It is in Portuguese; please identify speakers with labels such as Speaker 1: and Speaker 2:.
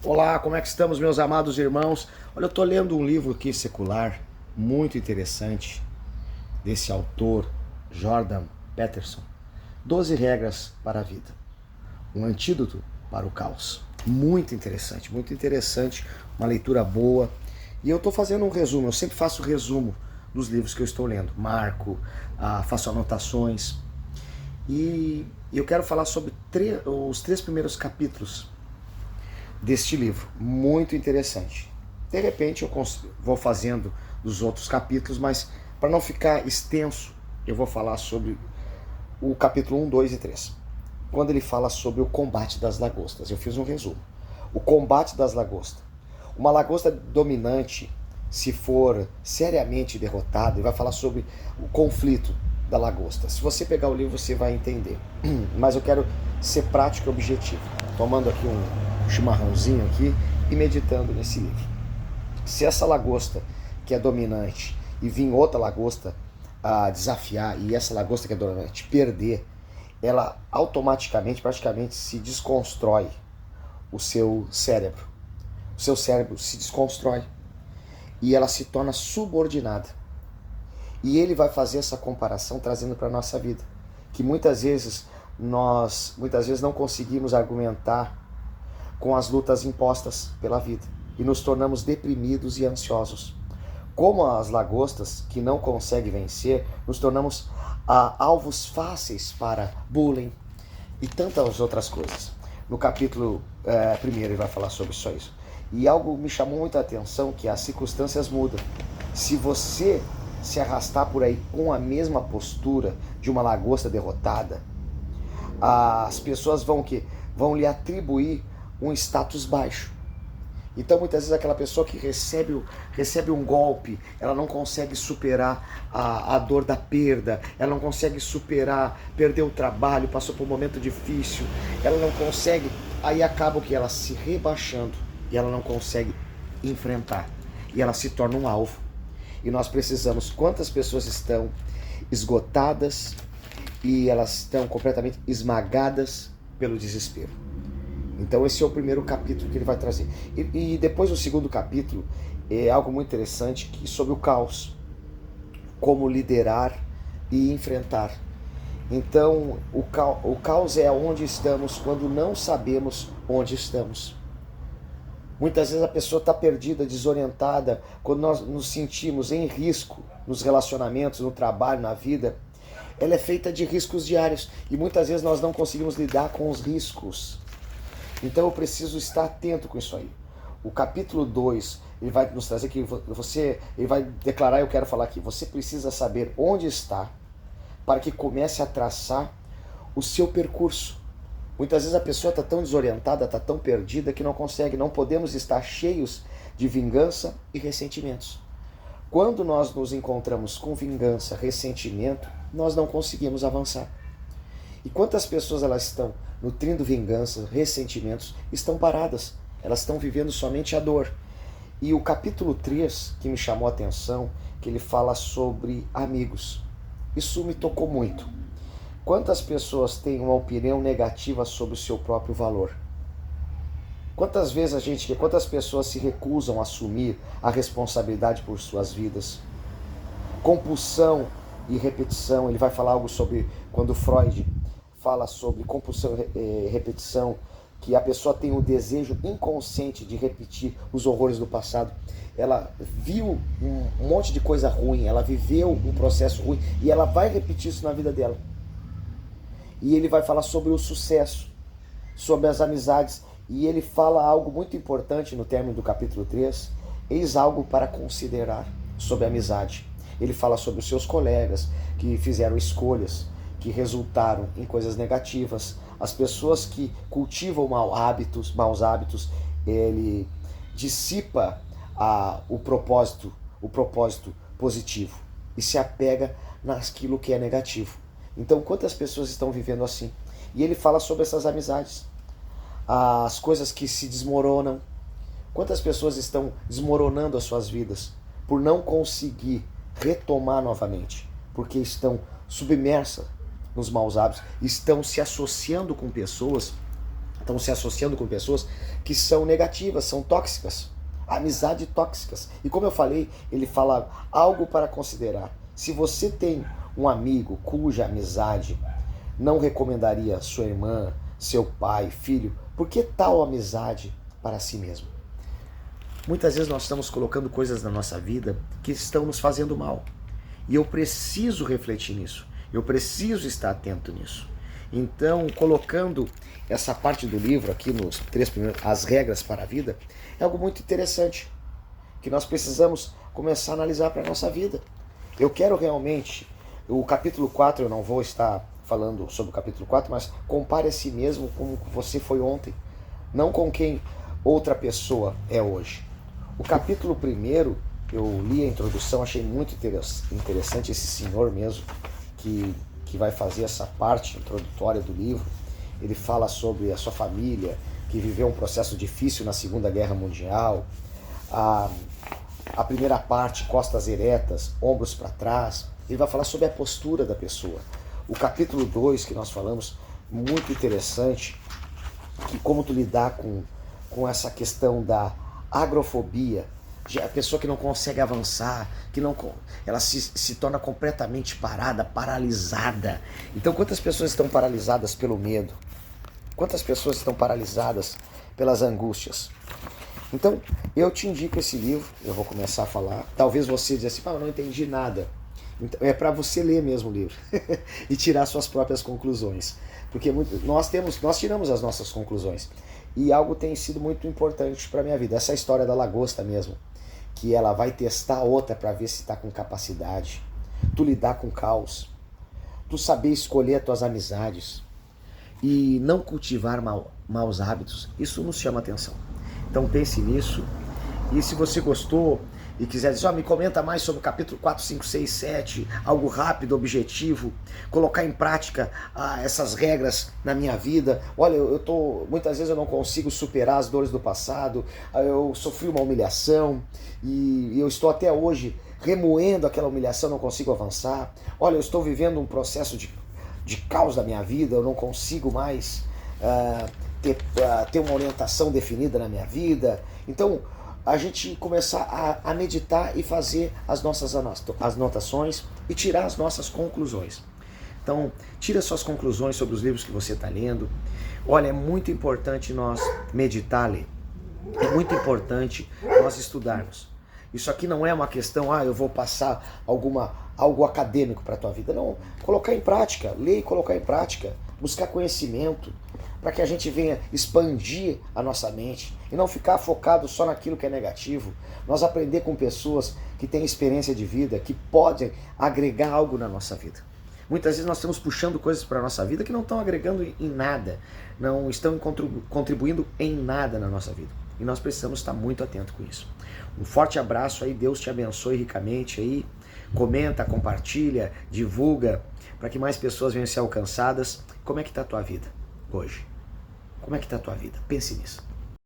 Speaker 1: Olá, como é que estamos, meus amados irmãos? Olha, eu estou lendo um livro aqui secular, muito interessante, desse autor, Jordan Peterson. 12 regras para a vida. Um antídoto para o caos. Muito interessante, uma leitura boa. E eu estou fazendo um resumo, eu sempre faço resumo dos livros que eu estou lendo. Marco, faço anotações. E eu quero falar sobre os 3 primeiros capítulos deste livro, muito interessante. De repente eu vou fazendo dos outros capítulos, mas para não ficar extenso, eu vou falar sobre o capítulo 1, 2 e 3. Quando ele fala sobre o combate das lagostas, eu fiz um resumo. O combate das lagostas. Uma lagosta dominante, se for seriamente derrotada, ele vai falar sobre o conflito da lagosta. Se você pegar o livro, você vai entender. Mas eu quero ser prático e objetivo. Tomando aqui um chimarrãozinho aqui e meditando nesse livro. Se essa lagosta que é dominante e vir outra lagosta a desafiar e essa lagosta que é dominante perder, ela automaticamente, praticamente se desconstrói o seu cérebro. O seu cérebro se desconstrói e ela se torna subordinada. E ele vai fazer essa comparação trazendo para a nossa vida, que muitas vezes nós não conseguimos argumentar com as lutas impostas pela vida e nos tornamos deprimidos e ansiosos. Como as lagostas que não conseguem vencer, nos tornamos alvos fáceis para bullying e tantas outras coisas. No capítulo 1 ele vai falar sobre só isso. E algo me chamou muita atenção, que as circunstâncias mudam. Se você se arrastar por aí com a mesma postura de uma lagosta derrotada, as pessoas vão lhe atribuir um status baixo. Então muitas vezes aquela pessoa que recebe um golpe, ela não consegue superar a dor da perda, ela não consegue superar, perdeu o trabalho, passou por um momento difícil, ela não consegue, aí acaba que ela se rebaixando e ela não consegue enfrentar e ela se torna um alvo. E nós precisamos, quantas pessoas estão esgotadas e elas estão completamente esmagadas pelo desespero. Então esse é o primeiro capítulo que ele vai trazer. E depois o segundo capítulo é algo muito interessante sobre o caos. Como liderar e enfrentar. Então o caos é onde estamos quando não sabemos onde estamos. Muitas vezes a pessoa está perdida, desorientada, quando nós nos sentimos em risco nos relacionamentos, no trabalho, na vida. Ela é feita de riscos diários e muitas vezes nós não conseguimos lidar com os riscos. Então eu preciso estar atento com isso aí. O capítulo 2, ele vai nos trazer que ele vai declarar, eu quero falar aqui, você precisa saber onde está para que comece a traçar o seu percurso. Muitas vezes a pessoa está tão desorientada, está tão perdida que não consegue, não podemos estar cheios de vingança e ressentimentos. Quando nós nos encontramos com vingança, ressentimento, nós não conseguimos avançar. E quantas pessoas elas estão nutrindo vingança, ressentimentos, estão paradas, elas estão vivendo somente a dor. E o capítulo 3, que me chamou a atenção, que ele fala sobre amigos. Isso me tocou muito. Quantas pessoas têm uma opinião negativa sobre o seu próprio valor? Quantas pessoas se recusam a assumir a responsabilidade por suas vidas? Compulsão e repetição, ele vai falar algo sobre quando Freud fala sobre compulsão e repetição, que a pessoa tem o desejo inconsciente de repetir os horrores do passado. Ela viu um monte de coisa ruim, ela viveu um processo ruim e ela vai repetir isso na vida dela. E ele vai falar sobre o sucesso, sobre as amizades, e ele fala algo muito importante no término do capítulo 3, eis algo para considerar sobre a amizade. Ele fala sobre os seus colegas que fizeram escolhas que resultaram em coisas negativas, as pessoas que cultivam maus hábitos, ele dissipa o propósito positivo e se apega naquilo que é negativo. Então, quantas pessoas estão vivendo assim? E ele fala sobre essas amizades, as coisas que se desmoronam. Quantas pessoas estão desmoronando as suas vidas por não conseguir retomar novamente, porque estão submersas nos maus hábitos, estão se associando com pessoas Estão se associando com pessoas que são negativas, são tóxicas. Amizade tóxicas. E como eu falei, ele fala algo para considerar. Se você tem um amigo cuja amizade não recomendaria sua irmã, seu pai, filho, por que tal amizade para si mesmo? Muitas vezes nós estamos colocando coisas na nossa vida que estão nos fazendo mal. E eu preciso refletir nisso. Eu preciso estar atento nisso. Então, colocando essa parte do livro aqui nos 3 primeiros, as regras para a vida, é algo muito interessante, que nós precisamos começar a analisar para a nossa vida. Eu quero realmente, o capítulo 4, eu não vou estar falando sobre o capítulo 4, mas compare a si mesmo como você foi ontem, não com quem outra pessoa é hoje. O capítulo 1, eu li a introdução, achei muito interessante esse senhor mesmo, que vai fazer essa parte introdutória do livro. Ele fala sobre a sua família, que viveu um processo difícil na Segunda Guerra Mundial. A primeira parte, costas eretas, ombros para trás. Ele vai falar sobre a postura da pessoa. O capítulo 2, que nós falamos, muito interessante, que como tu lidar com essa questão da agrofobia, a pessoa que não consegue avançar, ela se torna completamente parada, paralisada. Então, quantas pessoas estão paralisadas pelo medo? Quantas pessoas estão paralisadas pelas angústias? Então, eu te indico esse livro, eu vou começar a falar. Talvez você diga assim, eu não entendi nada. Então, é para você ler mesmo o livro e tirar suas próprias conclusões. Porque nós tiramos as nossas conclusões. E algo tem sido muito importante para a minha vida. Essa história da lagosta mesmo, que ela vai testar a outra para ver se está com capacidade. Tu lidar com caos. Tu saber escolher as tuas amizades. E não cultivar maus hábitos. Isso nos chama atenção. Então pense nisso. E se você gostou e quiser dizer, me comenta mais sobre o capítulo 4, 5, 6, 7, algo rápido, objetivo, colocar em prática essas regras na minha vida. Olha, muitas vezes eu não consigo superar as dores do passado, eu sofri uma humilhação e eu estou até hoje remoendo aquela humilhação, não consigo avançar. Olha, eu estou vivendo um processo de caos da minha vida, eu não consigo mais ter uma orientação definida na minha vida. Então, a gente começar a meditar e fazer as nossas anotações e tirar as nossas conclusões. Então, tira suas conclusões sobre os livros que você está lendo. Olha, é muito importante nós meditar, ler. É muito importante nós estudarmos. Isso aqui não é uma questão, eu vou passar algo acadêmico para a tua vida. Não, colocar em prática, ler e colocar em prática, buscar conhecimento, para que a gente venha expandir a nossa mente e não ficar focado só naquilo que é negativo. Nós aprender com pessoas que têm experiência de vida, que podem agregar algo na nossa vida. Muitas vezes nós estamos puxando coisas para a nossa vida que não estão agregando em nada, não estão contribuindo em nada na nossa vida. E nós precisamos estar muito atentos com isso. Um forte abraço aí, Deus te abençoe ricamente aí. Comenta, compartilha, divulga, para que mais pessoas venham ser alcançadas. Como é que está a tua vida hoje? Como é que está a tua vida? Pense nisso.